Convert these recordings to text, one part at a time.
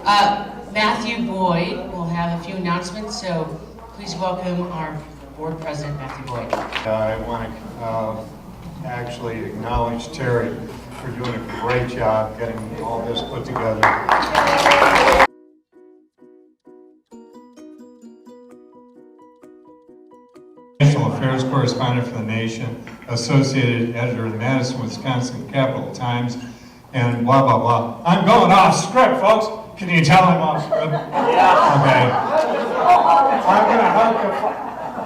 Matthew Boyd will have a few announcements, so please welcome our board president, Matthew Boyd. I want to actually acknowledge Terry for doing a great job getting all this put together. National Affairs correspondent for The Nation, associated editor of the Madison, Wisconsin Capital Times, and blah, blah, blah. I'm going off script, folks. Can you tell I'm off script? Yeah. Okay. I'm going to help you.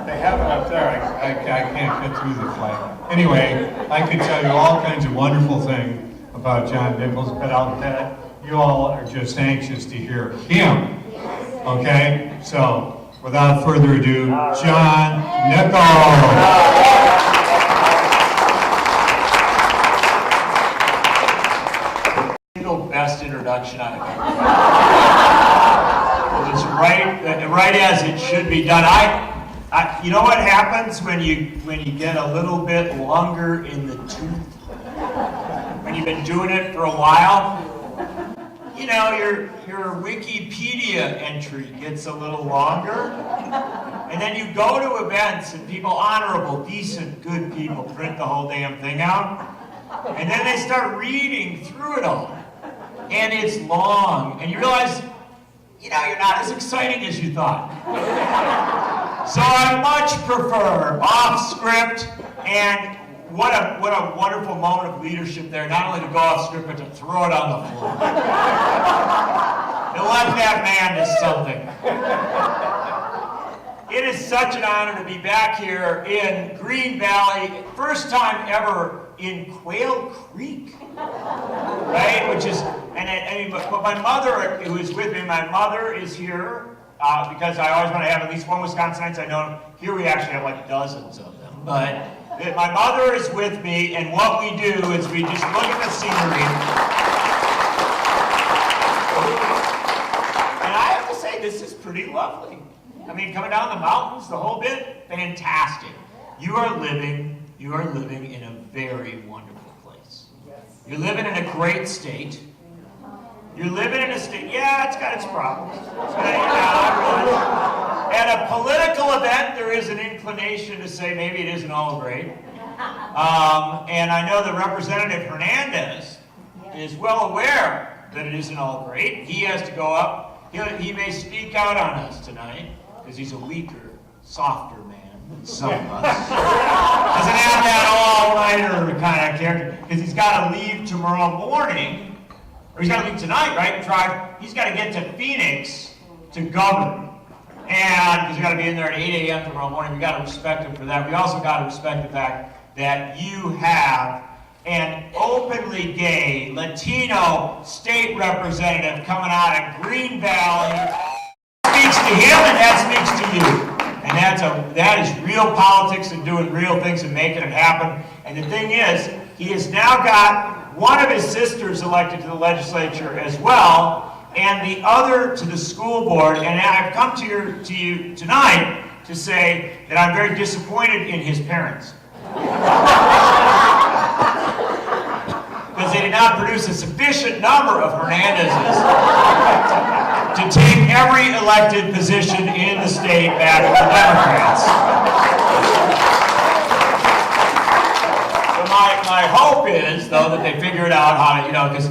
They have it up there. I can't get through the flag. Anyway, I could tell you all kinds of wonderful things about John Nichols, but I'll bet you all are just anxious to hear him. Okay? So, without further ado, John Nichols. Best introduction I've ever. It's right as it should be done. You know what happens when you get a little bit longer in the tooth? When you've been doing it for a while, you know, your Wikipedia entry gets a little longer, and then you go to events and people, honorable, decent, good people, print the whole damn thing out, and then they start reading through it all. And it's long, and you realize, you know, you're not as exciting as you thought. So I much prefer off script, and what a wonderful moment of leadership there, not only to go off script, but to throw it on the floor. And let that man do something. It is such an honor to be back here in Green Valley, first time ever in Quail Creek, right? Which is, but my mother, who is with me, my mother is here because I always want to have at least one Wisconsinites I know. Here we actually have like dozens of them, but my mother is with me, and what we do is we just look at the scenery. And I have to say, this is pretty lovely. I mean, coming down the mountains, the whole bit, fantastic. You are living in a very wonderful place. You're living in a great state. You're living in a state, yeah, it's got its problems. At a political event, there is an inclination to say maybe it isn't all great. And I know that Representative Hernandez is well aware that it isn't all great. He has to go up. He may speak out on us tonight because he's a weaker, softer man than some of us. Doesn't have that all-nighter kind of character because he's got to leave tomorrow morning. Or he's got to leave tonight, right? He's got to get to Phoenix to govern. And because he's got to be in there at 8 a.m. tomorrow morning, we got to respect him for that. We also got to respect the fact that you have an openly gay Latino state representative coming out of Green Valley. Speaks to him and that speaks to you. And that is real politics and doing real things and making it happen. And the thing is, he has now got one of his sisters elected to the legislature as well, and the other to the school board. And I've come to you tonight to say that I'm very disappointed in his parents. Because they did not produce a sufficient number of Hernandezes to take every elected position in the state back to the Democrats. My hope is, though, that they figured out how to, because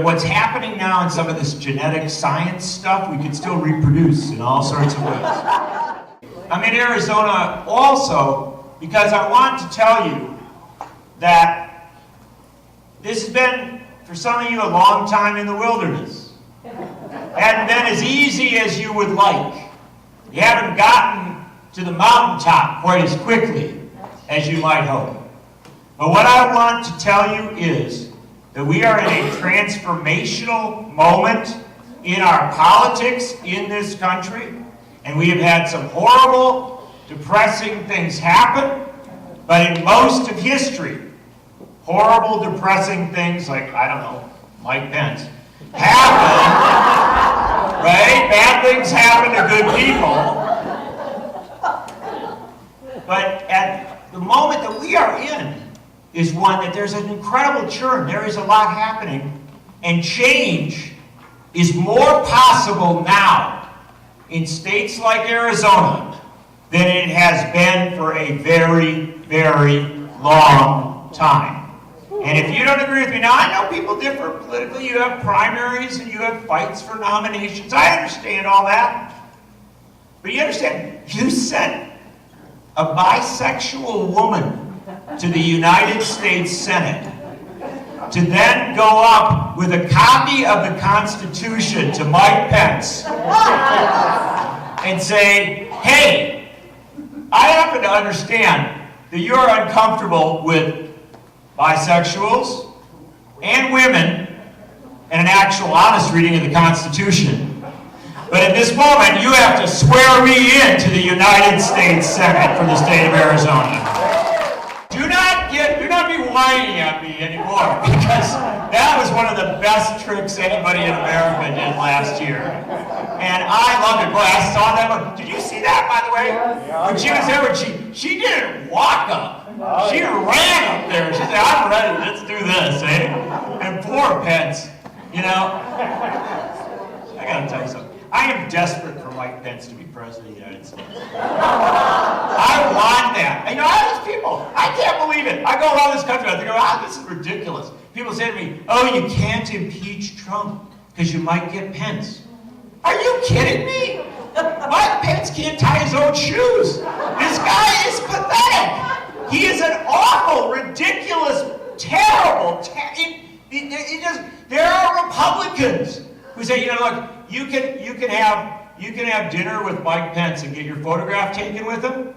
what's happening now in some of this genetic science stuff, we can still reproduce in all sorts of ways. I'm in Arizona also because I want to tell you that this has been, for some of you, a long time in the wilderness. Hadn't been as easy as you would like. You haven't gotten to the mountaintop quite as quickly as you might hope. But what I want to tell you is that we are in a transformational moment in our politics in this country, and we have had some horrible, depressing things happen, but in most of history, horrible, depressing things like, I don't know, Mike Pence, happen, right? Bad things happen to good people. But at the moment that we are in is one that there's an incredible churn. There is a lot happening, and change is more possible now in states like Arizona than it has been for a very, very long time. And if you don't agree with me, now I know people differ politically. You have primaries and you have fights for nominations. I understand all that. But you understand, you sent a bisexual woman to the United States Senate to then go up with a copy of the Constitution to Mike Pence and say, hey, I happen to understand that you're uncomfortable with bisexuals and women and an actual honest reading of the Constitution. But at this moment, you have to swear me into the United States Senate for the state of Arizona. Do not be whining at me anymore, because that was one of the best tricks anybody in America did last year. And I loved it. Boy, I saw that one. Did you see that, by the way? When she was there, she didn't walk up. She ran up there. She said, I'm ready. Let's do this, eh? And poor Pence, you know. I gotta tell you something. I am desperate for Mike Pence to be president of the United States. I want that. You know, I have these people. I can't believe it. I go around this country. I think, this is ridiculous. People say to me, oh, you can't impeach Trump because you might get Pence. Are you kidding me? Mike Pence can't tie his own shoes. This guy is pathetic. He is an awful, ridiculous, terrible. There are Republicans who say, you know, look, you can have dinner with Mike Pence and get your photograph taken with him,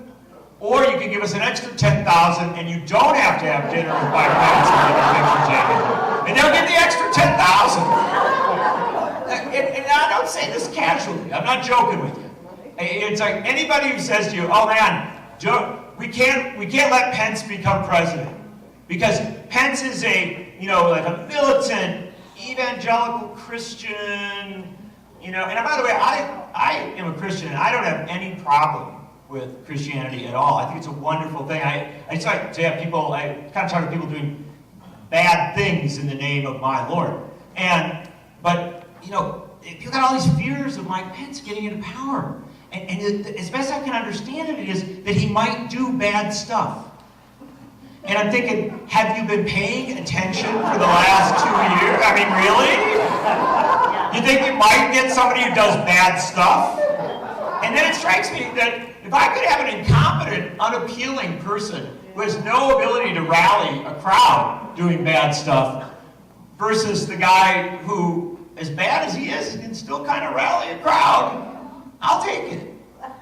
or you can give us an extra $10,000 and you don't have to have dinner with Mike Pence and get your picture taken, and they'll get the extra $10,000. And I don't say this casually. I'm not joking with you. It's like anybody who says to you, "Oh man, we can't let Pence become president because Pence is like a militant evangelical Christian." You know, and by the way, I am a Christian, and I don't have any problem with Christianity at all. I think it's a wonderful thing. I just like to have people, I kind of talk to people doing bad things in the name of my Lord. But, you know, you've got all these fears of Mike Pence getting into power. And as best I can understand it is that he might do bad stuff. And I'm thinking, have you been paying attention for the last 2 years? I mean, really? You think you might get somebody who does bad stuff? And then it strikes me that if I could have an incompetent, unappealing person who has no ability to rally a crowd doing bad stuff versus the guy who, as bad as he is, can still kind of rally a crowd, I'll take it.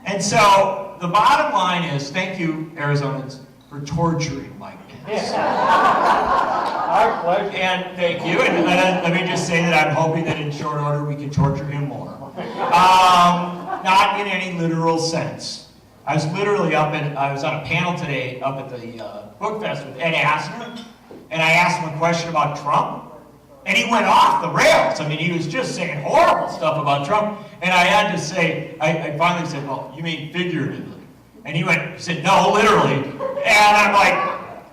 And so the bottom line is, thank you, Arizonans, for torturing Mike Pence. Our pleasure. And thank you. And let me just say that I'm hoping that in short order we can torture him more. Not in any literal sense. I was on a panel today up at the Book Fest with Ed Asner, and I asked him a question about Trump, and he went off the rails. I mean, he was just saying horrible stuff about Trump, and I had to say, I finally said, well, you mean figuratively? And he said, no, literally. And I'm like,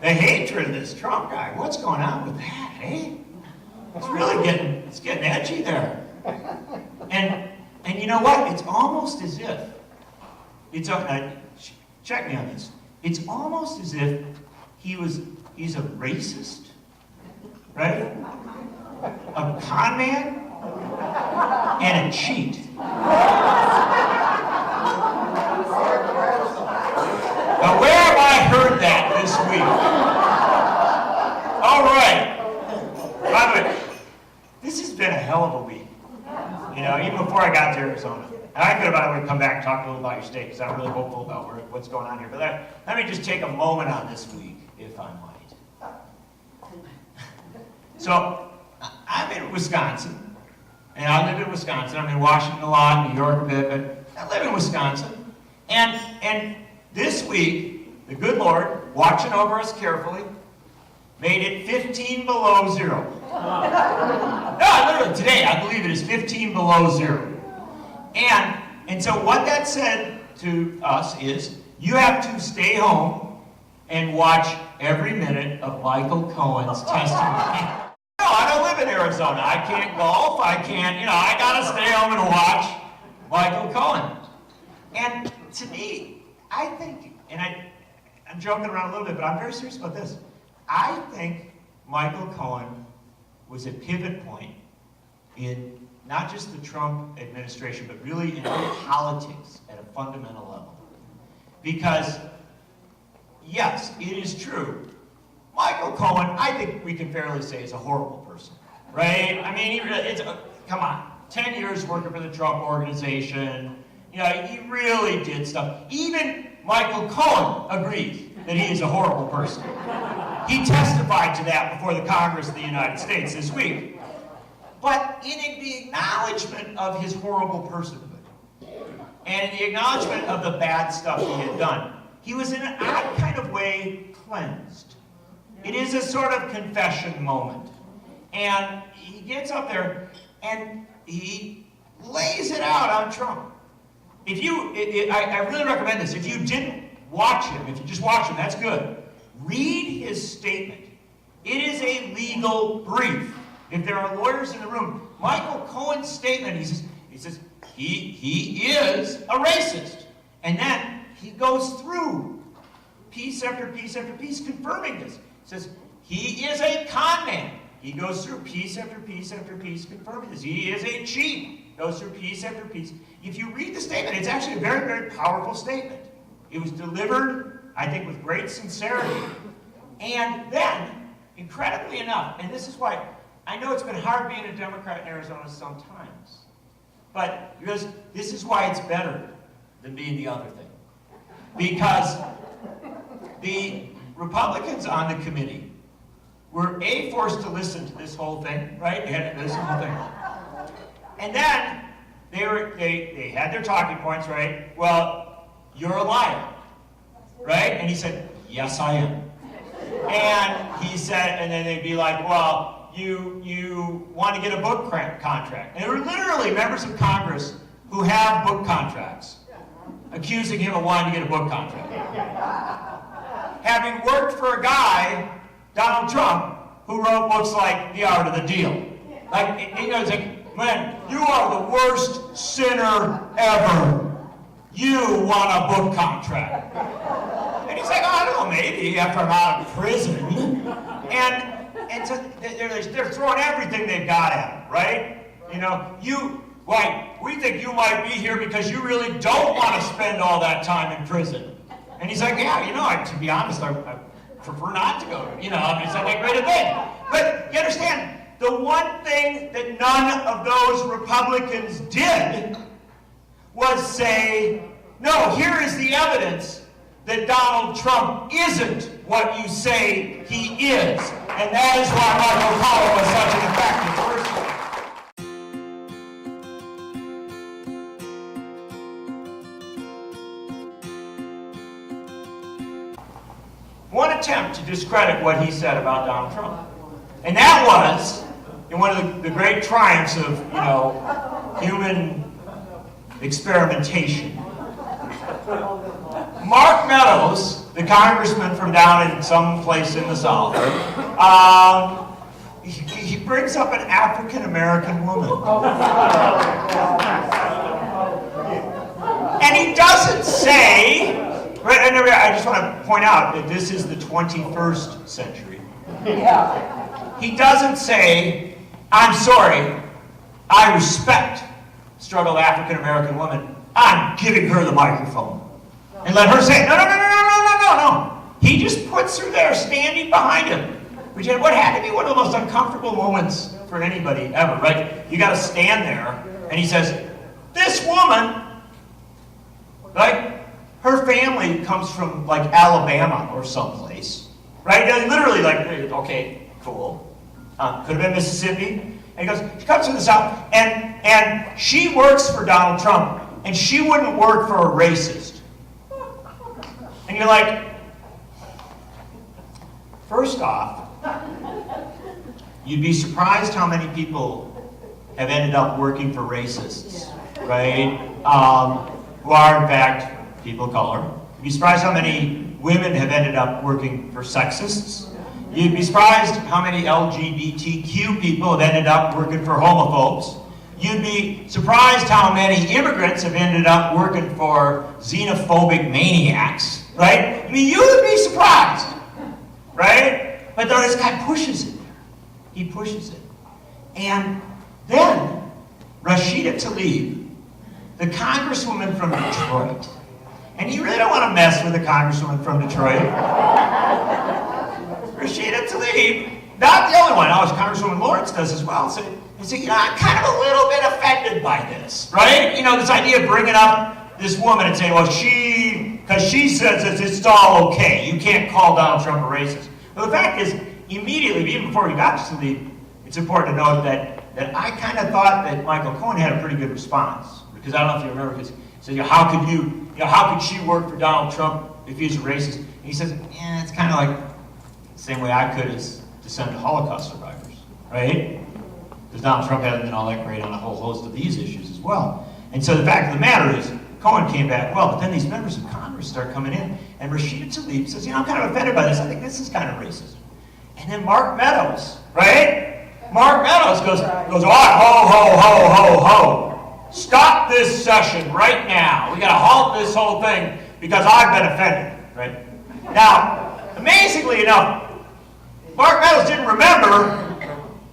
the hatred of this Trump guy, what's going on with that, eh? It's really getting edgy there. And you know what? It's almost as if, check me on this, it's almost as if he's a racist, right? A con man, and a cheat. Now, where have I heard that this week? All right. By the way, this has been a hell of a week. You know, even before I got to Arizona. And I could, by the way, come back and talk a little about your state, because I'm really hopeful about what's going on here. But let me just take a moment on this week, if I might. So, I'm in Wisconsin, and I live in Wisconsin. I'm in Washington a lot, New York a bit, but I live in Wisconsin. And this week, the good Lord, watching over us carefully, made it 15 below zero. No, literally today, I believe it is 15 below zero. And so what that said to us is, you have to stay home and watch every minute of Michael Cohen's testimony. No, I'm I live in Arizona. I can't golf. I can't, I gotta stay home and watch Michael Cohen. And to me, I think, and I'm joking around a little bit, but I'm very serious about this. I think Michael Cohen was a pivot point in not just the Trump administration, but really in politics at a fundamental level. Because, yes, it is true. Michael Cohen, I think we can fairly say, is a horrible person, right? I mean, come on, 10 years working for the Trump organization. He really did stuff. Even Michael Cohen agrees that he is a horrible person. He testified to that before the Congress of the United States this week. But in the acknowledgement of his horrible personhood, and in the acknowledgement of the bad stuff he had done, he was in an odd kind of way cleansed. It is a sort of confession moment. And he gets up there and he lays it out on Trump. I really recommend this. If you didn't watch him, if you just watch him, that's good. Read his statement. It is a legal brief. If there are lawyers in the room, Michael Cohen's statement, he says he is a racist. And then he goes through piece after piece after piece confirming this. He says he is a con man. He goes through piece after piece after piece confirming this. He is a cheat. Goes through piece after piece. If you read the statement, it's actually a very, very powerful statement. It was delivered, I think, with great sincerity. And then, incredibly enough, and this is why I know it's been hard being a Democrat in Arizona sometimes, but because this is why it's better than being the other thing. Because the Republicans on the committee were forced to listen to this whole thing, right? They had to listen to the whole thing. And then they had their talking points, right? Well, you're a liar, right? And he said, yes, I am. And he said, and then they'd be like, well, you want to get a book contract. And there were literally members of Congress who have book contracts accusing him of wanting to get a book contract. Having worked for a guy, Donald Trump, who wrote books like The Art of the Deal. It's like, man, you are the worst sinner ever. You want a book contract. And he's like, oh, I don't know, maybe after I'm out of prison. And so they're throwing everything they've got at him, right? We think you might be here because you really don't want to spend all that time in prison. And he's like, yeah, to be honest, I prefer not to go. It's not that great a thing. But you understand, the one thing that none of those Republicans did was say, no, here is the evidence that Donald Trump isn't what you say he is. And that is why Michael Cohen was such an effective person. One attempt to discredit what he said about Donald Trump. And that was in one of the great triumphs of, human experimentation. Mark Meadows, the congressman from down in some place in the South, he brings up an African-American woman. And he doesn't say, right, I just want to point out that this is the 21st century. He doesn't say, I'm sorry, I respect struggle African-American woman, I'm giving her the microphone. And let her say, no. He just puts her there standing behind him. Which had what had to be one of the most uncomfortable moments for anybody ever, right? You got to stand there, and he says, this woman, her family comes from Alabama or someplace, right? Literally okay, cool. Could have been Mississippi. And he goes, she comes from the South, and she works for Donald Trump, and she wouldn't work for a racist. And you're like, first off, you'd be surprised how many people have ended up working for racists, right? Who are, in fact, people of color. You'd be surprised how many women have ended up working for sexists. You'd be surprised how many LGBTQ people have ended up working for homophobes. You'd be surprised how many immigrants have ended up working for xenophobic maniacs, right? I mean, you would be surprised, right? But though this guy pushes it there. He pushes it. And then Rashida Tlaib, the congresswoman from Detroit, and you really don't want to mess with a congresswoman from Detroit. Rashida Tlaib, not the only one. Now, Congresswoman Lawrence does as well. So, you know, I'm kind of a little bit offended by this, right? You know, this idea of bringing up this woman and saying, well, because she says it's all okay. You can't call Donald Trump a racist. But the fact is, immediately, even before he got to Tlaib, it's important to note that I kind of thought that Michael Cohen had a pretty good response. Because I don't know if you remember, because he said, how could she work for Donald Trump if he's a racist? And he says, yeah, it's kind of like the same way I could as descendant Holocaust survivors, right? Because Donald Trump hasn't been all that great on a whole host of these issues as well. And so the fact of the matter is, Cohen came back well, but then these members of Congress start coming in, and Rashida Tlaib says, you know, I'm kind of offended by this. I think this is kind of racism. And then Mark Meadows, right? Mark Meadows goes, all right, ho. Stop this session right now. We got to halt this whole thing because I've been offended, right? Now, amazingly enough, Mark Meadows didn't remember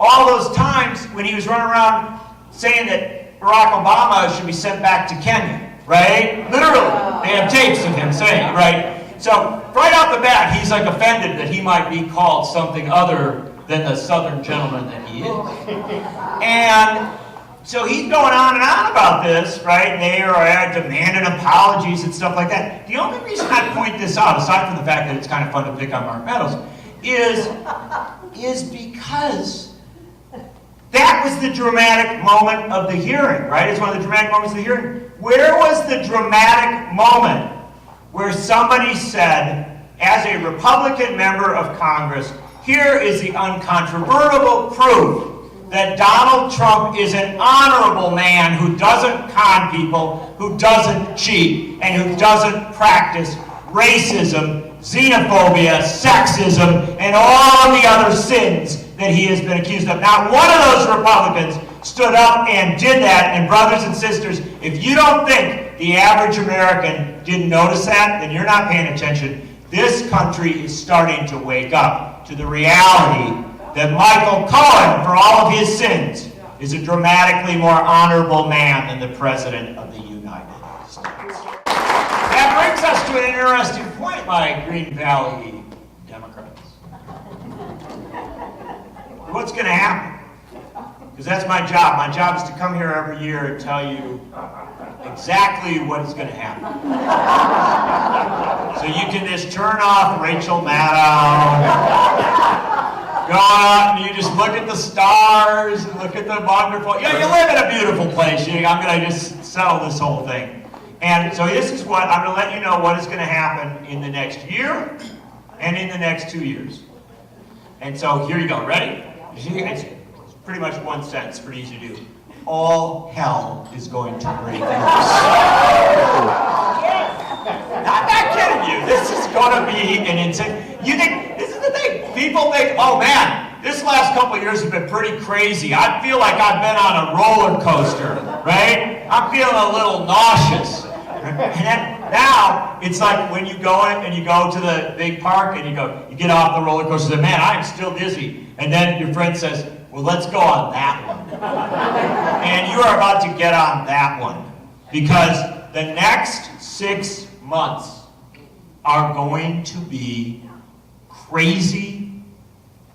all those times when he was running around saying that Barack Obama should be sent back to Kenya, right? Literally, they have tapes of him saying, right? So, right off the bat, he's like offended that he might be called something other than the Southern gentleman that he is. And so he's going on and on about this, right? And they are demanding apologies and stuff like that. The only reason I point this out, aside from the fact that it's kind of fun to pick on Mark Meadows, is because that was the dramatic moment of the hearing, right? It's one of the dramatic moments of the hearing. Where was the dramatic moment where somebody said, as a Republican member of Congress, here is the uncontrovertible proof that Donald Trump is an honorable man who doesn't con people, who doesn't cheat, and who doesn't practice racism, xenophobia, sexism, and all the other sins that he has been accused of. Not one of those Republicans stood up and did that, and brothers and sisters, if you don't think the average American didn't notice that, then you're not paying attention. This country is starting to wake up to the reality that Michael Cohen, for all of his sins, is a dramatically more honorable man than the President of the United States. That brings us to an interesting point, my Green Valley Democrats. What's going to happen? Because that's my job. My job is to come here every year and tell you exactly what is going to happen. So you can just turn off Rachel Maddow. Go out and you just look at the stars and look at the wonderful. Yeah, you live in a beautiful place. I'm going to just settle this whole thing. And so this is what I'm going to let you know what is going to happen in the next year and in the next 2 years. And so here you go. Ready? It's pretty much one sentence. Pretty easy to do. All hell is going to break loose. I'm not kidding you. This is going to be an insane. You think this is the thing? People think, oh man, this last couple of years have been pretty crazy. I feel like I've been on a roller coaster, right? I'm feeling a little nauseous. And then now it's like when you go in and you go to the big park and you get off the roller coaster and man, I'm still dizzy. And then your friend says, well, let's go on that one. And you are about to get on that one because the next 6 months are going to be crazy,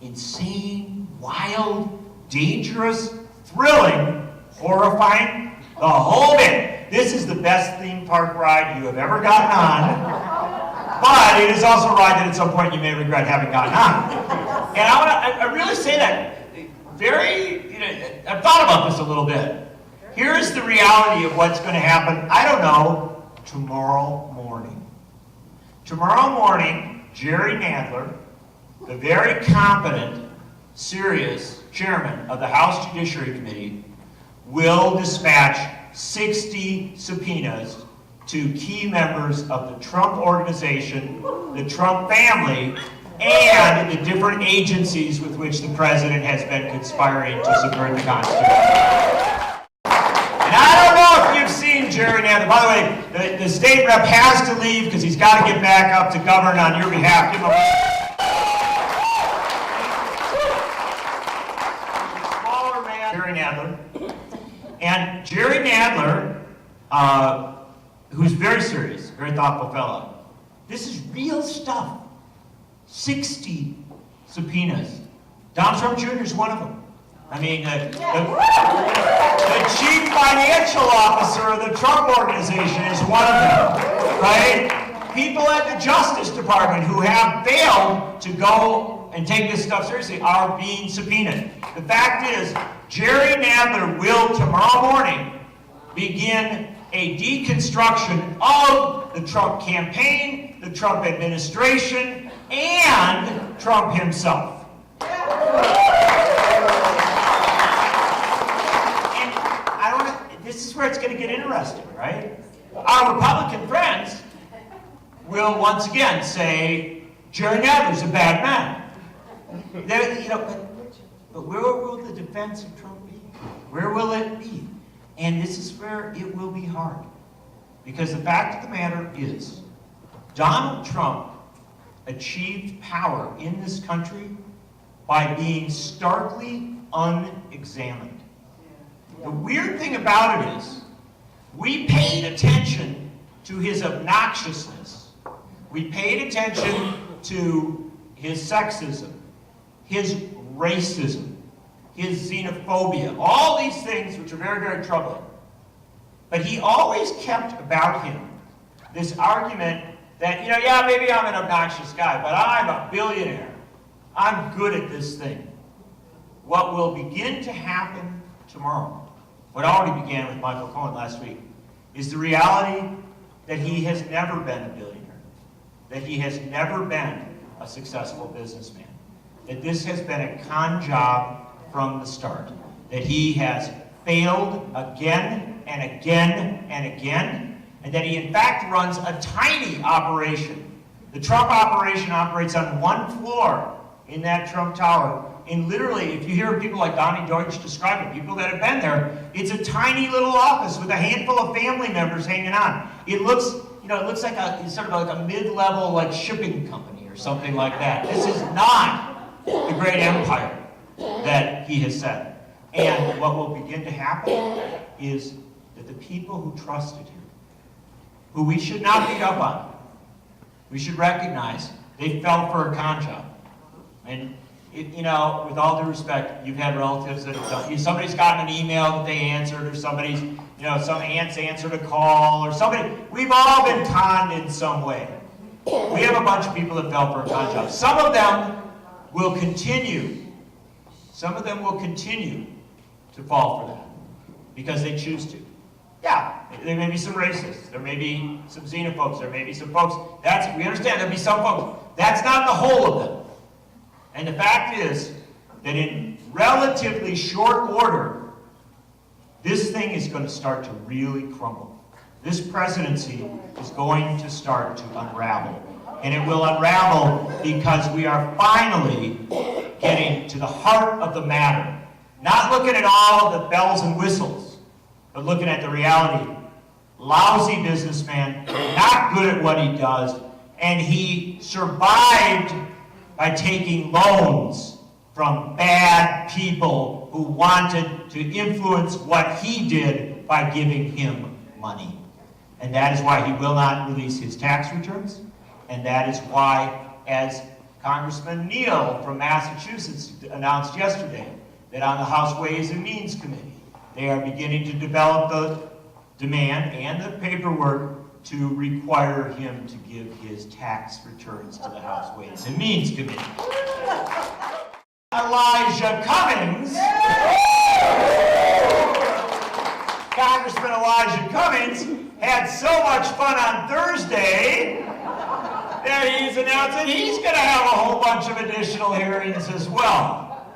insane, wild, dangerous, thrilling, horrifying, the whole bit. This is the best theme park ride you have ever gotten on, but it is also a ride that at some point you may regret having gotten on. And I really say that I've thought about this a little bit. Here's the reality of what's going to happen, I don't know, tomorrow morning. Tomorrow morning, Jerry Nadler, the very competent, serious chairman of the House Judiciary Committee, will dispatch 60 subpoenas to key members of the Trump organization, the Trump family, and the different agencies with which the president has been conspiring to subvert the Constitution. And I don't know if you've seen Jerry Nadler. By the way, the state rep has to leave because he's got to get back up to govern on your behalf. Give him a smaller man, Jerry Nadler. And Jerry Nadler, who's very serious, very thoughtful fellow. This is real stuff. 60 subpoenas. Donald Trump Jr. is one of them. I mean, the chief financial officer of the Trump Organization is one of them, right? People at the Justice Department who have failed to go and take this stuff seriously are being subpoenaed. The fact is, Jerry Nadler will tomorrow morning begin a deconstruction of the Trump campaign, the Trump administration, and Trump himself. This is where it's going to get interesting, right? Our Republican friends will once again say, Jerry Nadler's a bad man. But where will the defense of Trump be? Where will it be? And this is where it will be hard. Because the fact of the matter is, Donald Trump achieved power in this country by being starkly unexamined. The weird thing about it is, we paid attention to his obnoxiousness. We paid attention to his sexism, his racism, his xenophobia, all these things which are very, very troubling. But he always kept about him this argument that, yeah, maybe I'm an obnoxious guy, but I'm a billionaire. I'm good at this thing. What will begin to happen tomorrow, what already began with Michael Cohen last week, is the reality that he has never been a billionaire, that he has never been a successful businessman, that this has been a con job from the start, that he has failed again and again and again, and that he in fact runs a tiny operation. The Trump operation operates on one floor in that Trump Tower. And literally, if you hear people like Donnie Deutsch describe it, people that have been there, it's a tiny little office with a handful of family members hanging on. It looks, it looks like a mid-level shipping company or something like that. This is not the great empire that he has set. And what will begin to happen is that the people who trusted him, who we should not beat up on, we should recognize they fell for a con job. And with all due respect, you've had relatives that have done. Somebody's gotten an email that they answered, or somebody's, some aunt's answered a call, or somebody. We've all been conned in some way. We have a bunch of people that fell for a con job. Some of them will continue. Some of them will continue to fall for that because they choose to. Yeah, there may be some racists. There may be some xenophobes. There may be some folks. We understand there'll be some folks. That's not the whole of them. And the fact is that in relatively short order, this thing is going to start to really crumble. This presidency is going to start to unravel. And it will unravel because we are finally getting to the heart of the matter. Not looking at all of the bells and whistles, but looking at the reality. Lousy businessman, not good at what he does, and he survived by taking loans from bad people who wanted to influence what he did by giving him money. And that is why he will not release his tax returns. And that is why, as Congressman Neal from Massachusetts announced yesterday, that on the House Ways and Means Committee, they are beginning to develop the demand and the paperwork to require him to give his tax returns to the House Ways and Means Committee. Elijah Cummings, Congressman Elijah Cummings, had so much fun on Thursday that he's announced that he's going to have a whole bunch of additional hearings as well.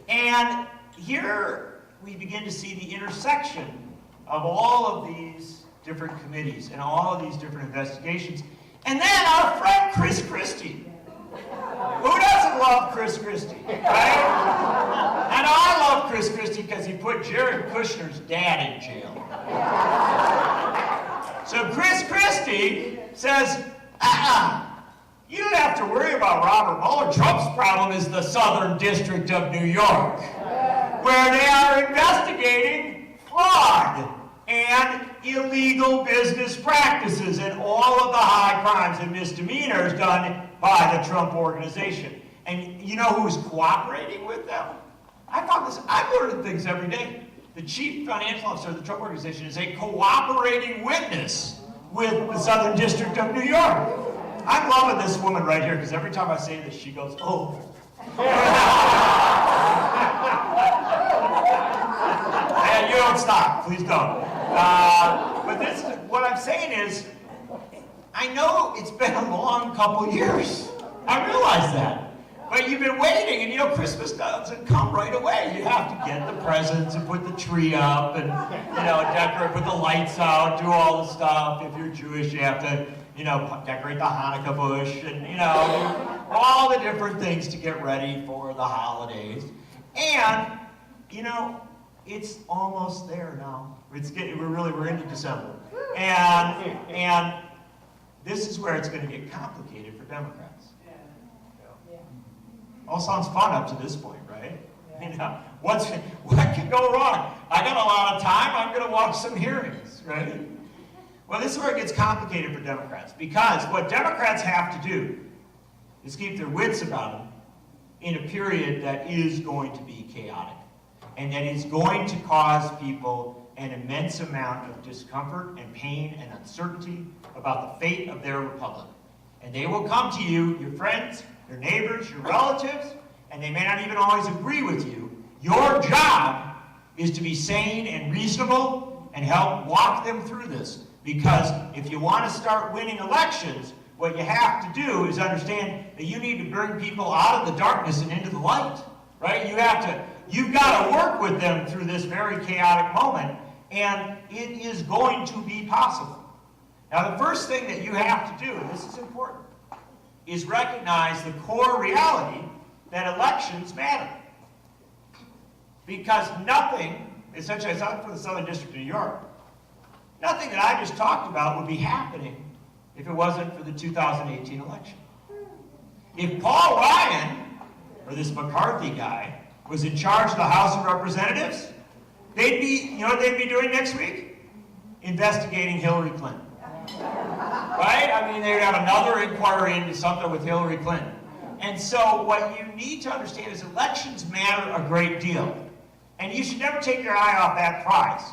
And here we begin to see the intersection of all of these different committees and all of these different investigations. And then our friend Chris Christie, Who doesn't love Chris Christie, right? And I love Chris Christie because he put Jared Kushner's dad in jail. So Chris Christie says, you don't have to worry about Robert Mueller. Trump's problem is the Southern District of New York, where they are investigating fraud and illegal business practices and all of the high crimes and misdemeanors done by the Trump organization. And you know who's cooperating with them? I found this, I'm learning things every day. The chief financial officer of the Trump organization is a cooperating witness with the Southern District of New York. I'm loving this woman right here because every time I say this, she goes, oh. And you don't stop, please don't. But this, what I'm saying is, I know it's been a long couple years. I realize that. But you've been waiting, and you know, Christmas doesn't come right away. You have to get the presents and put the tree up and, you know, decorate, put the lights out, do all the stuff. If you're Jewish, you have to, you know, decorate the Hanukkah bush and, you know, do all the different things to get ready for the holidays. And, you know, it's almost there now. We're into December. And this is where it's going to get complicated for Democrats. All sounds fun up to this point, right? You know, what can go wrong? I got a lot of time, I'm going to watch some hearings, right? Well, this is where it gets complicated for Democrats, because what Democrats have to do is keep their wits about them in a period that is going to be chaotic, and that is going to cause people an immense amount of discomfort and pain and uncertainty about the fate of their republic. And they will come to you, your friends, your neighbors, your relatives, and they may not even always agree with you. Your job is to be sane and reasonable and help walk them through this. Because if you want to start winning elections, what you have to do is understand that you need to bring people out of the darkness and into the light, right? You've got to work with them through this very chaotic moment, and it is going to be possible. Now, the first thing that you have to do, and this is important, is recognize the core reality that elections matter. Because nothing, essentially, aside from the Southern District of New York, nothing that I just talked about would be happening if it wasn't for the 2018 election. If Paul Ryan, or this McCarthy guy, was in charge of the House of Representatives, they'd be, you know what they'd be doing next week? Investigating Hillary Clinton. Right? I mean, they'd have another inquiry into something with Hillary Clinton. And so what you need to understand is elections matter a great deal. And you should never take your eye off that prize.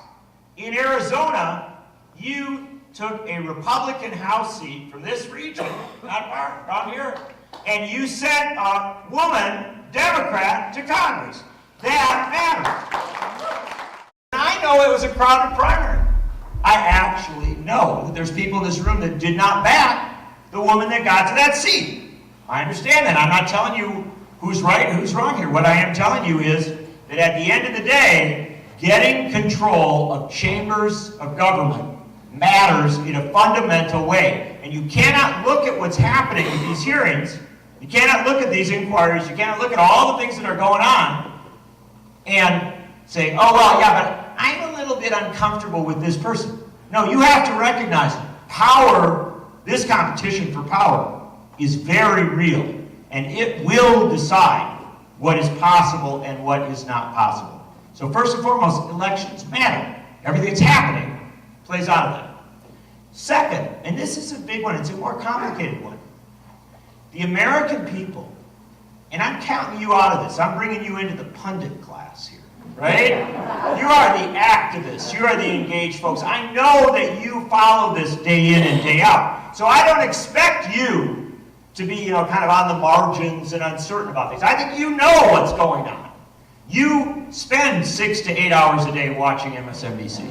In Arizona, you took a Republican House seat from this region, not far, around here, and you sent a woman, Democrat, to Congress. That matters. And I know it was a crowded primary. I actually know that there's people in this room that did not back the woman that got to that seat. I understand that. I'm not telling you who's right and who's wrong here. What I am telling you is that at the end of the day, getting control of chambers of government matters in a fundamental way. And you cannot look at what's happening with these hearings, you cannot look at these inquiries, you cannot look at all the things that are going on and say, oh, well, yeah, but I'm a little bit uncomfortable with this person. No, you have to recognize power, this competition for power, is very real. And it will decide what is possible and what is not possible. So first and foremost, elections matter. Everything that's happening plays out of that. Second, and this is a big one, it's a more complicated one. The American people, and I'm counting you out of this, I'm bringing you into the pundit class here, right? You are the activists, you are the engaged folks. I know that you follow this day in and day out. So I don't expect you to be, kind of on the margins and uncertain about things. I think you know what's going on. You spend 6 to 8 hours a day watching MSNBC.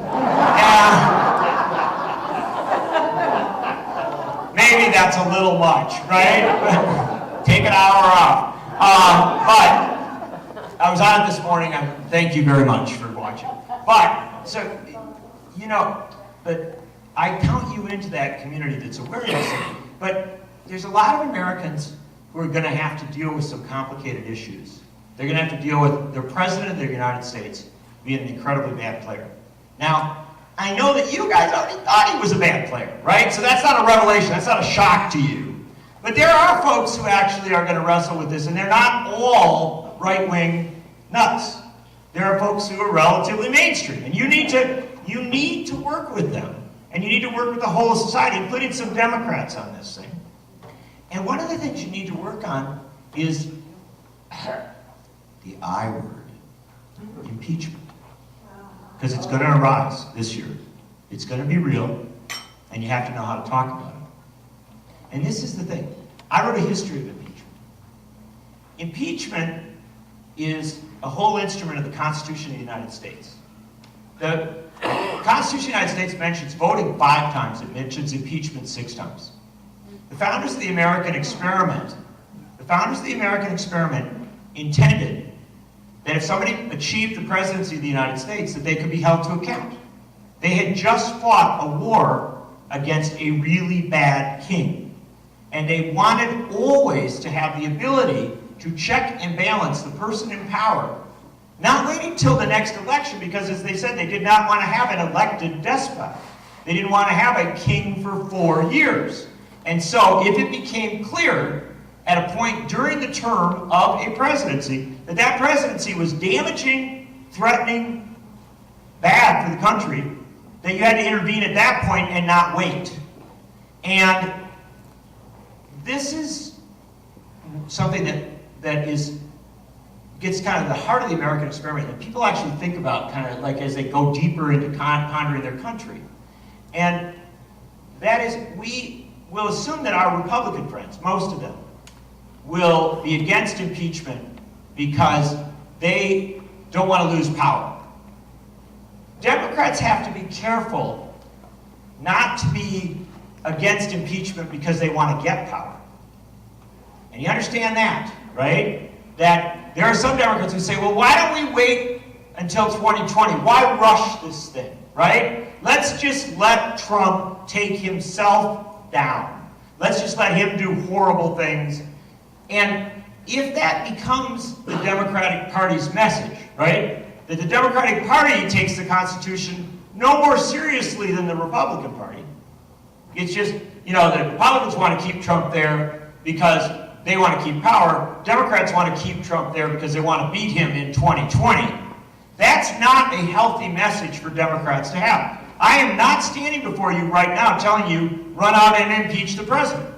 Maybe that's a little much, right? Take an hour off. But I was on it this morning. Thank you very much for watching. But, so, but I count you into that community that's aware of this. But there's a lot of Americans who who are going to have to deal with some complicated issues. They're going to have to deal with their president of the United States being an incredibly bad player. Now, I know that you guys already thought he was a bad player, right? So that's not a revelation, that's not a shock to you. But there are folks who actually are going to wrestle with this, and they're not all right-wing nuts. There are folks who are relatively mainstream, and you need to work with them. And you need to work with the whole of society, including some Democrats on this thing. And one of the things you need to work on is the I word, impeachment. Because it's going to arise this year. It's going to be real, and you have to know how to talk about it. And this is the thing. I wrote a history of impeachment. Impeachment is a whole instrument of the Constitution of the United States. The Constitution of the United States mentions voting 5 times. It mentions impeachment 6 times. The founders of the American experiment intended that if somebody achieved the presidency of the United States, that they could be held to account. They had just fought a war against a really bad king. And they wanted always to have the ability to check and balance the person in power, not waiting till the next election, because as they said, they did not want to have an elected despot. They didn't want to have a king for 4 years. And so if it became clear at a point during the term of a presidency that that presidency was damaging, threatening, bad for the country, that you had to intervene at that point and not wait. And this is something that gets kind of the heart of the American experiment that people actually think about kind of like as they go deeper into pondering their country. And that is, we will assume that our Republican friends, most of them, will be against impeachment because they don't want to lose power. Democrats have to be careful not to be against impeachment because they want to get power. And you understand that, right? That there are some Democrats who say, well, why don't we wait until 2020? Why rush this thing, right? Let's just let Trump take himself down. Let's just let him do horrible things. And if that becomes the Democratic Party's message, right, that the Democratic Party takes the Constitution no more seriously than the Republican Party, it's just, you know, the Republicans want to keep Trump there because they want to keep power. Democrats want to keep Trump there because they want to beat him in 2020. That's not a healthy message for Democrats to have. I am not standing before you right now telling you, run out and impeach the president.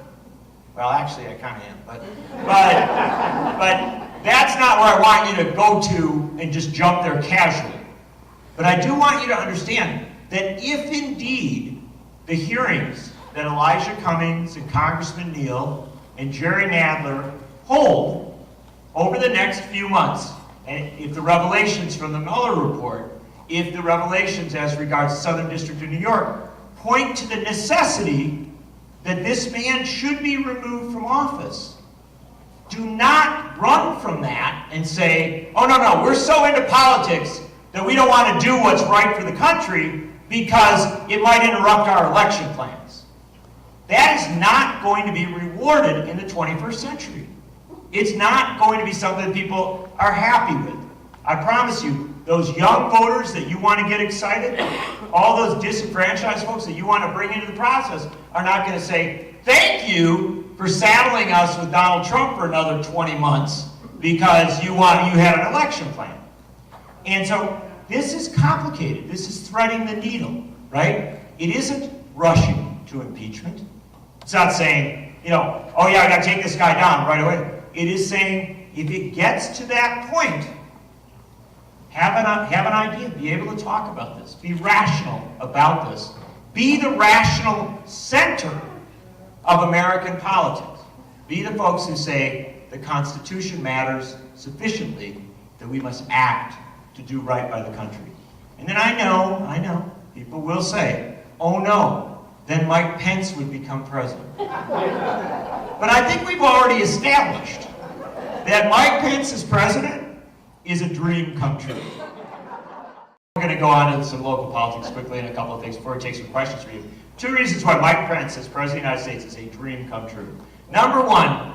Well, actually, I kind of am, but that's not where I want you to go to and just jump there casually. But I do want you to understand that if indeed the hearings that Elijah Cummings and Congressman Neal and Jerry Nadler hold over the next few months, and if the revelations from the Mueller report, if the revelations as regards the Southern District of New York point to the necessity that this man should be removed from office, do not run from that and say, oh, no, we're so into politics that we don't want to do what's right for the country because it might interrupt our election plans. That is not going to be rewarded in the 21st century. It's not going to be something that people are happy with. I promise you, those young voters that you want to get excited, all those disenfranchised folks that you want to bring into the process are not going to say, thank you for saddling us with Donald Trump for another 20 months because you had an election plan. And so this is complicated. This is threading the needle, right? It isn't rushing to impeachment. It's not saying, oh yeah, I got to take this guy down right away. It is saying, if it gets to that point, have an idea, be able to talk about this, be rational about this, be the rational center of American politics. Be the folks who say the Constitution matters sufficiently that we must act to do right by the country. And then I know, people will say, oh no, then Mike Pence would become president. But I think we've already established that Mike Pence as president is a dream come true. We're going to go on to some local politics quickly and a couple of things before we take some questions for you. 2 reasons why Mike Pence as president of the United States is a dream come true. Number one,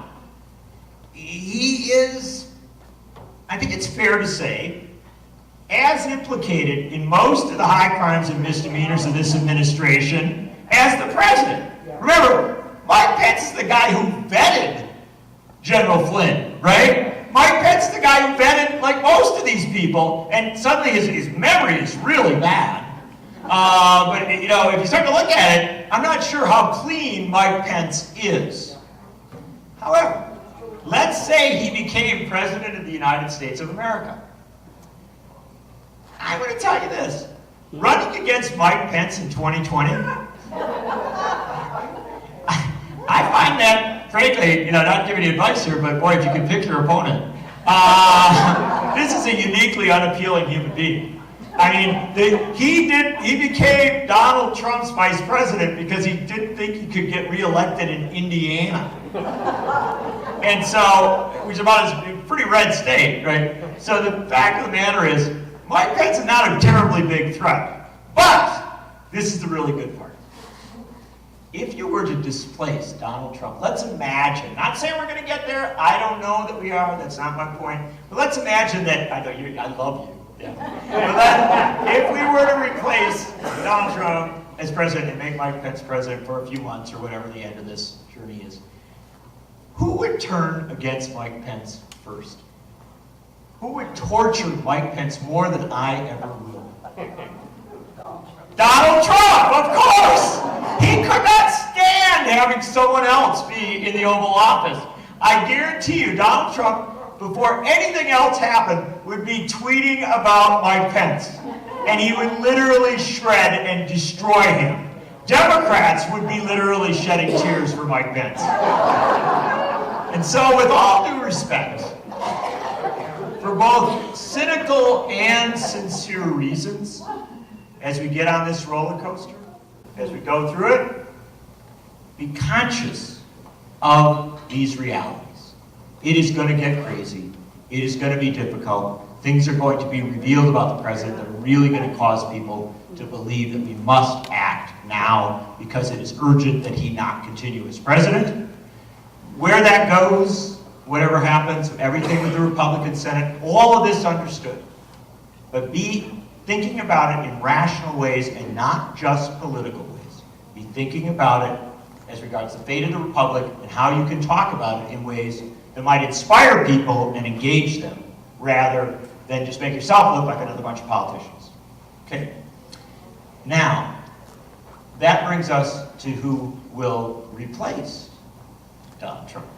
he is, I think it's fair to say, as implicated in most of the high crimes and misdemeanors of this administration as the president. Remember, Mike Pence is the guy who vetted General Flynn, right? Mike Pence is the guy who vetted, like, most of these people, and suddenly his memory is really bad. But, you know, if you start to look at it, I'm not sure how clean Mike Pence is. However, let's say he became president of the United States of America. I'm going to tell you this. Running against Mike Pence in 2020, I find that, frankly, you know, not giving you advice here, but boy, if you can pick your opponent, this is a uniquely unappealing human being. I mean, he became Donald Trump's vice president because he didn't think he could get reelected in Indiana. And so, which is about a pretty red state, right? So the fact of the matter is, Mike Pence is not a terribly big threat. But, this is the really good part. If you were to displace Donald Trump, let's imagine, not saying we're going to get there, I don't know that we are, that's not my point, but let's imagine that, I know you, I love you, yeah. But if we were to replace Donald Trump as president and make Mike Pence president for a few months or whatever the end of this journey is, who would turn against Mike Pence first? Who would torture Mike Pence more than I ever will? Donald Trump, of course! He could not stand having someone else be in the Oval Office. I guarantee you, Donald Trump, before anything else happened, would be tweeting about Mike Pence. And he would literally shred and destroy him. Democrats would be literally shedding tears for Mike Pence. And so, with all due respect, for both cynical and sincere reasons, as we get on this roller coaster, as we go through it, be conscious of these realities. It is going to get crazy. It is going to be difficult. Things are going to be revealed about the president that are really going to cause people to believe that we must act now because it is urgent that he not continue as president. Where that goes, whatever happens, everything with the Republican Senate, all of this understood. But be thinking about it in rational ways and not just political ways. Be thinking about it as regards the fate of the Republic and how you can talk about it in ways that might inspire people and engage them rather than just make yourself look like another bunch of politicians. Okay. Now, that brings us to who will replace Donald Trump.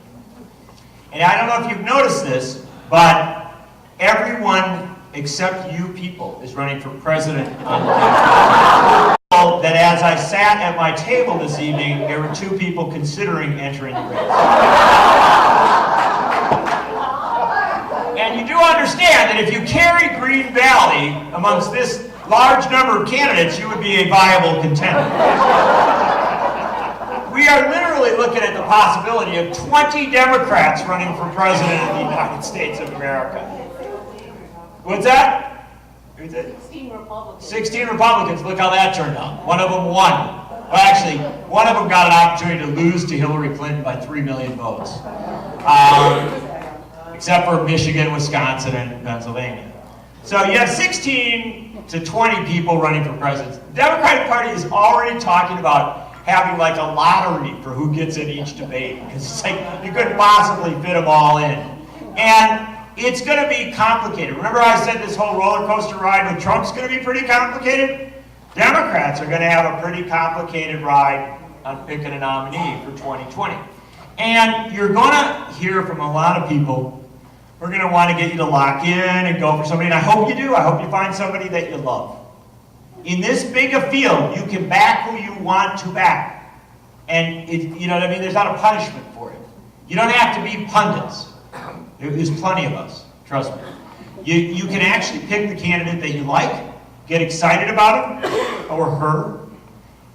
And I don't know if you've noticed this, but everyone except you people is running for president on the that as I sat at my table this evening, there were 2 people considering entering the race. And you do understand that if you carry Green Valley amongst this large number of candidates, you would be a viable contender. We are literally looking at the possibility of 20 Democrats running for president of the United States of America. What's that? 16 Republicans. 16 Republicans. Look how that turned out. One of them won. Well, actually, one of them got an opportunity to lose to Hillary Clinton by 3 million votes. Except for Michigan, Wisconsin, and Pennsylvania. So you have 16 to 20 people running for president. The Democratic Party is already talking about having like a lottery for who gets in each debate. Because it's like you couldn't possibly fit them all in. And it's going to be complicated. Remember I said this whole roller coaster ride with Trump's going to be pretty complicated? Democrats are going to have a pretty complicated ride on picking a nominee for 2020. And you're going to hear from a lot of people who are going to want to get you to lock in and go for somebody. And I hope you do. I hope you find somebody that you love. In this big a field, you can back who you want to back. And, you know what I mean? There's not a punishment for it. You don't have to be pundits. There's plenty of us, trust me. You can actually pick the candidate that you like, get excited about him or her,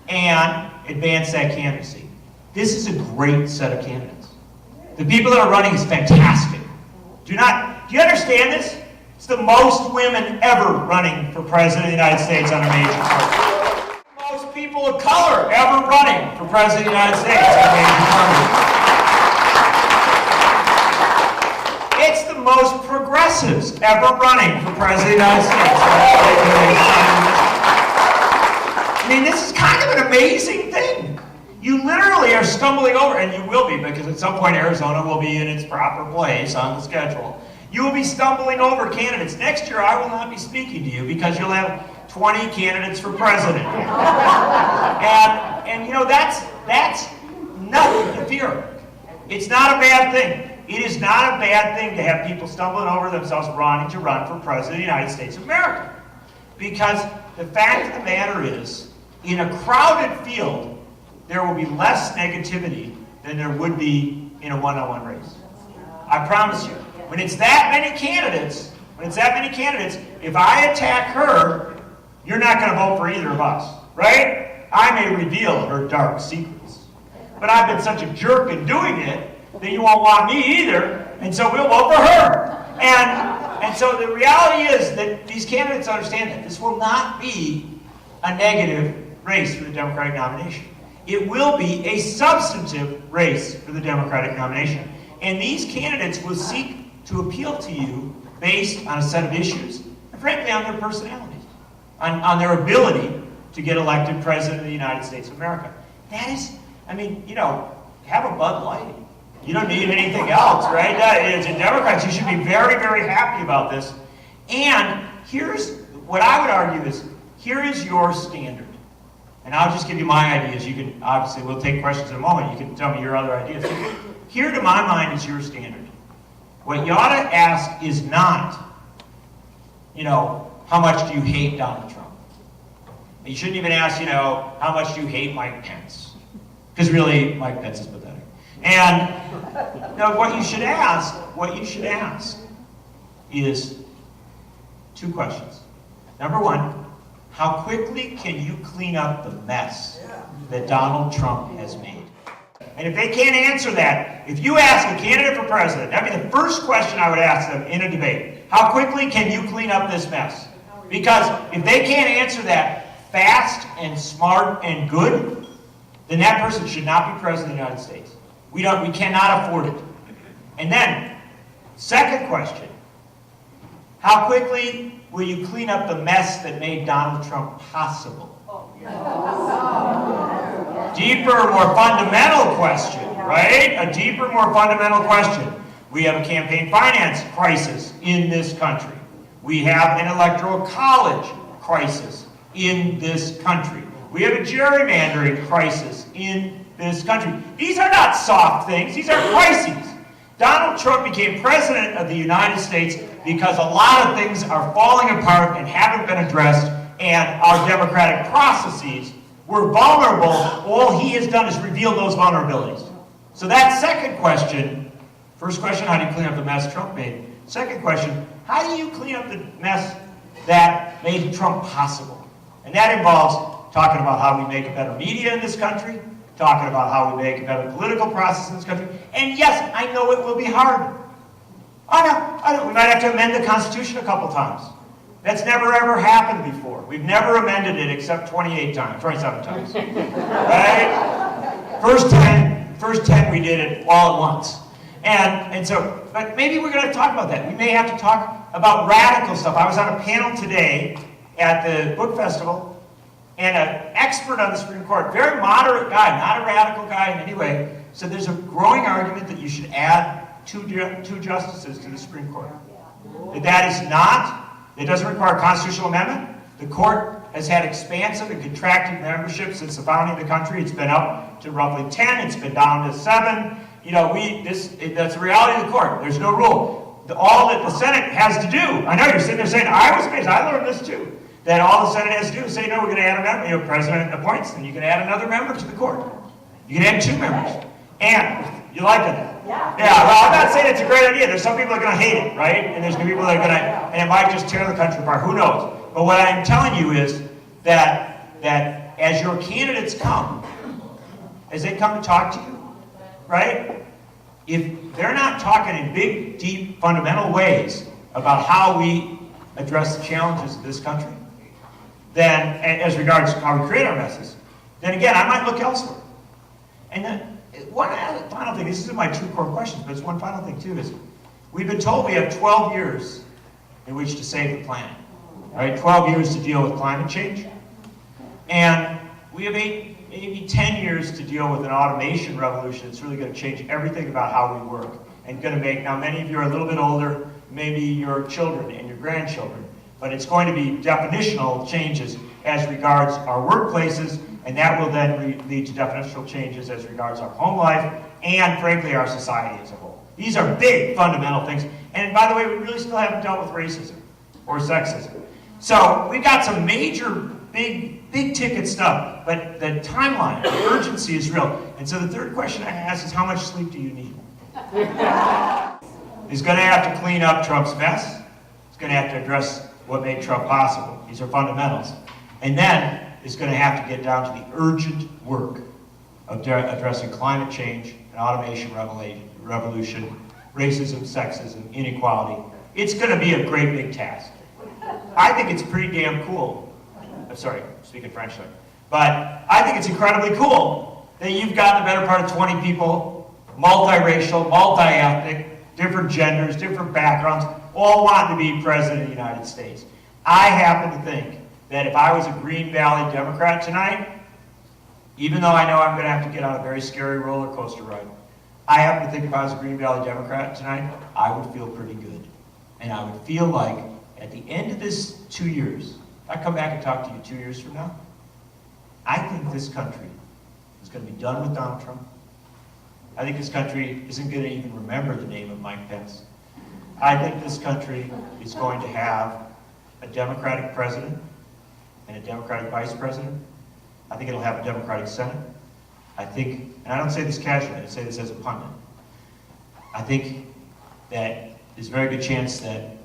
and advance that candidacy. This is a great set of candidates. The people that are running is fantastic. Do you understand this? It's the most women ever running for president of the United States on a major party. Most people of color ever running for president of the United States on a major party. most progressives ever running for president of the United States. I mean, this is kind of an amazing thing. You literally are stumbling over, and you will be, because at some point Arizona will be in its proper place on the schedule. You will be stumbling over candidates. Next year, I will not be speaking to you because you'll have 20 candidates for president. And you know, that's nothing to fear. It's not a bad thing. It is not a bad thing to have people stumbling over themselves wanting to run for president of the United States of America. Because the fact of the matter is, in a crowded field, there will be less negativity than there would be in a one-on-one race. I promise you. When it's that many candidates, if I attack her, you're not going to vote for either of us, right? I may reveal her dark secrets. But I've been such a jerk in doing it that you won't want me either, and so we'll vote for her. And so the reality is that these candidates understand that this will not be a negative race for the Democratic nomination. It will be a substantive race for the Democratic nomination. And these candidates will seek to appeal to you based on a set of issues, and frankly on their personalities, on their ability to get elected president of the United States of America. That is, I mean, you know, have a Bud Light. You don't need anything else, right? As Democrats, you should be very, very happy about this. And here's what I would argue is, here is your standard. And I'll just give you my ideas. You can, obviously, we'll take questions in a moment. You can tell me your other ideas. Here, to my mind, is your standard. What you ought to ask is not, you know, how much do you hate Donald Trump? You shouldn't even ask, you know, how much do you hate Mike Pence? Because really, Mike Pence is pathetic. And no, what you should ask is two questions. Number one, how quickly can you clean up the mess that Donald Trump has made? And if they can't answer that, if you ask a candidate for president, that'd be the first question I would ask them in a debate. How quickly can you clean up this mess? Because if they can't answer that fast and smart and good, then that person should not be president of the United States. We cannot afford it. And then, second question, how quickly will you clean up the mess that made Donald Trump possible? Deeper, more fundamental question, right? A deeper, more fundamental question. We have a campaign finance crisis in this country. We have an electoral college crisis in this country. We have a gerrymandering crisis in this country. These are not soft things. These are crises. Donald Trump became president of the United States because a lot of things are falling apart and haven't been addressed, and our democratic processes were vulnerable. All he has done is reveal those vulnerabilities. So that second question, first question, how do you clean up the mess Trump made? Second question, how do you clean up the mess that made Trump possible? And that involves talking about how we make a better media in this country, talking about how we make a better political process in this country. And yes, I know it will be hard. I know. We might have to amend the Constitution a couple times. That's never ever happened before. We've never amended it except 27 times. Right? First 10 we did it all at once. And so, but maybe we're going to talk about that. We may have to talk about radical stuff. I was on a panel today at the book festival, and an expert on the Supreme Court, very moderate guy, not a radical guy in any way, said there's a growing argument that you should add two justices to the Supreme Court. That is not, it doesn't require a constitutional amendment. The court has had expansive and contracted membership since the founding of the country. It's been up to roughly 10, it's been down to 7. You know, that's the reality of the court. There's no rule. All that the Senate has to do, I know you're sitting there saying, I was amazed, I learned this too, that all the Senate has to do is say, no, we're going to add a member. You know, President appoints, and you can add another member to the court. You can add 2 members. And you like it? Yeah, well, I'm not saying it's a great idea. There's some people that are going to hate it, right? And there's going to be people that are going to, and it might just tear the country apart. Who knows? But what I'm telling you is that as your candidates come, as they come to talk to you, right? If they're not talking in big, deep, fundamental ways about how we address the challenges of this country, then, as regards how we create our messes, then again, I might look elsewhere. And then, one final thing, this isn't my 2 core questions, but it's one final thing too, is We've been told we have 12 years in which to save the planet, right? 12 years to deal with climate change. And we have maybe 10 years to deal with an automation revolution that's really going to change everything about how we work and going to make, now many of you are a little bit older, maybe your children and your grandchildren, but it's going to be definitional changes as regards our workplaces, and that will then lead to definitional changes as regards our home life and, frankly, our society as a whole. These are big, fundamental things. And by the way, we really still haven't dealt with racism or sexism. So we've got some major, big ticket stuff, but the timeline, the urgency is real. And so the third question I ask is, how much sleep do you need? He's going to have to clean up Trump's mess. He's going to have to address what made Trump possible. These are fundamentals. And then he's going to have to get down to the urgent work of addressing climate change and automation revolution, racism, sexism, inequality. It's going to be a great big task. I think it's pretty damn cool. I'm sorry, speaking French there. But I think it's incredibly cool that you've got the better part of 20 people, multiracial, multi-ethnic, different genders, different backgrounds, all wanting to be president of the United States. I happen to think that if I was a Green Valley Democrat tonight, even though I know I'm going to have to get on a very scary roller coaster ride, I happen to think if I was a Green Valley Democrat tonight, I would feel pretty good. And I would feel like at the end of this 2 years, if I come back and talk to you 2 years from now, I think this country is going to be done with Donald Trump. I think this country isn't going to even remember the name of Mike Pence. I think this country is going to have a Democratic president and a Democratic vice president. I think it'll have a Democratic Senate. I think, and I don't say this casually, I say this as a pundit, I think that there's a very good chance that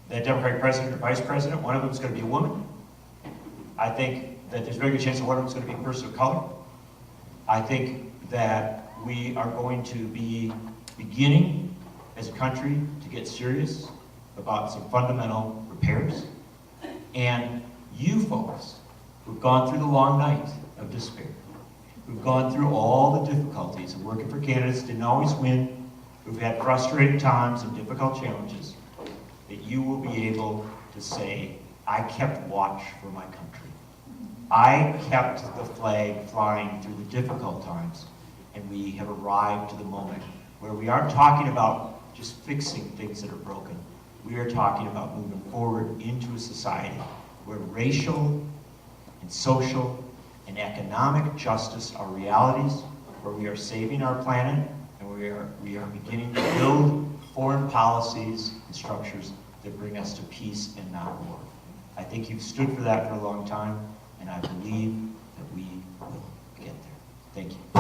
that Democratic president or vice president, one of them is going to be a woman. I think that there's a very good chance that one of them is going to be a person of color. I think that we are going to be beginning as a country to get serious about some fundamental repairs. And you folks who've gone through the long night of despair, who've gone through all the difficulties of working for candidates, didn't always win, who've had frustrating times and difficult challenges, that you will be able to say, I kept watch for my country. I kept the flag flying through the difficult times, and we have arrived to the moment where we aren't talking about just fixing things that are broken. We are talking about moving forward into a society where racial and social and economic justice are realities, where we are saving our planet, and we are beginning to build foreign policies and structures that bring us to peace and not war. I think you've stood for that for a long time, and I believe that we will get there. Thank you.